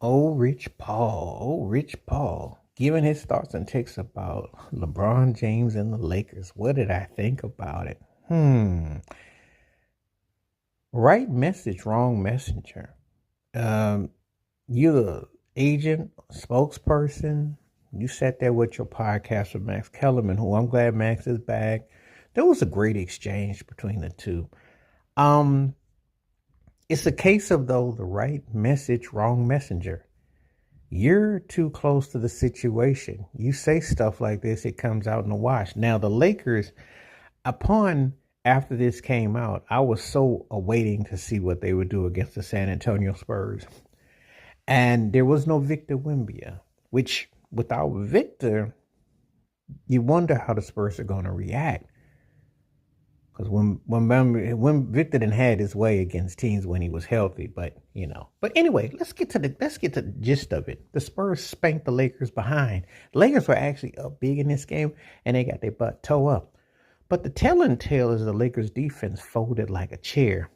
Ole Rich Paul, giving his thoughts and takes about LeBron James and the Lakers. What did I think about it? Right message, wrong messenger. Um, you're the agent, spokesperson. You sat there with your podcaster, Max Kellerman, who I'm glad Max is back. There was a great exchange between the two. Um, it's a case of though the right message, wrong messenger. You're too close to the situation. You say stuff like this, it comes out in the wash. Now, the Lakers, upon after this came out, I was so awaiting to see what they would do against the San Antonio Spurs. And there was no Victor Wembia, which without Victor, you wonder how the Spurs are going to react. Because when Victor didn't had his way against teams when he was healthy, but you know. But anyway, let's get to the gist of it. The Spurs spanked the Lakers behind. The Lakers were actually up big in this game, and they got their butt toe up. But the telling tale is the Lakers defense folded like a chair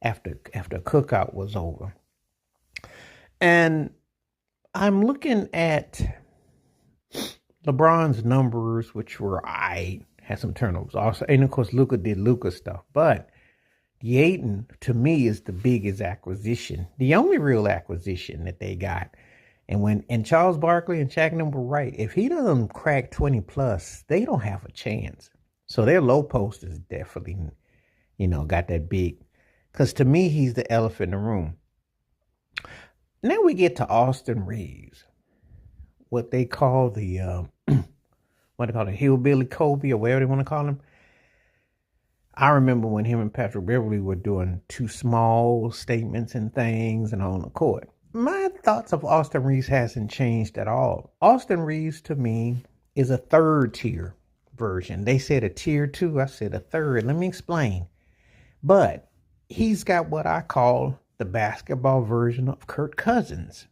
after a cookout was over. And I'm looking at LeBron's numbers, which were had some turnovers also, and of course Luka did Luka stuff. But the Aiton to me is the biggest acquisition, the only real acquisition that they got. And Charles Barkley and Shaq were right. If he doesn't crack 20 plus, they don't have a chance. So their low post is definitely, got that big. Because to me, he's the elephant in the room. Now we get to Austin Reeves, what they call the hillbilly Kobe or whatever they want to call him. I remember when him and Patrick Beverly were doing too small statements and things and on the court. My thoughts of Austin Reeves hasn't changed at all. Austin Reeves to me is a third tier version. They said a tier 2, I said a third. Let me explain. But he's got what I call the basketball version of Kirk Cousins.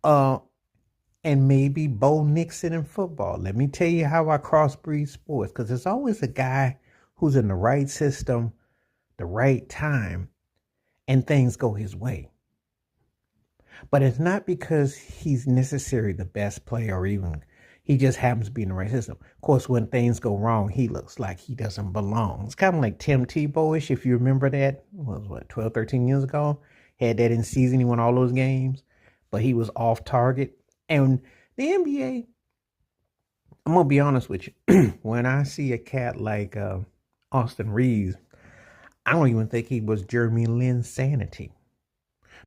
And maybe Bo Nixon in football. Let me tell you how I crossbreed sports, because there's always a guy who's in the right system, the right time, and things go his way. But it's not because he's necessarily the best player or even he just happens to be in the right system. Of course, when things go wrong, he looks like he doesn't belong. It's kind of like Tim Tebow-ish, if you remember that. It was 12, 13 years ago? Had that in season, he won all those games, but he was off target. And the NBA, I'm going to be honest with you. When I see a cat like Austin Reeves, I don't even think he was Jeremy Lin's sanity.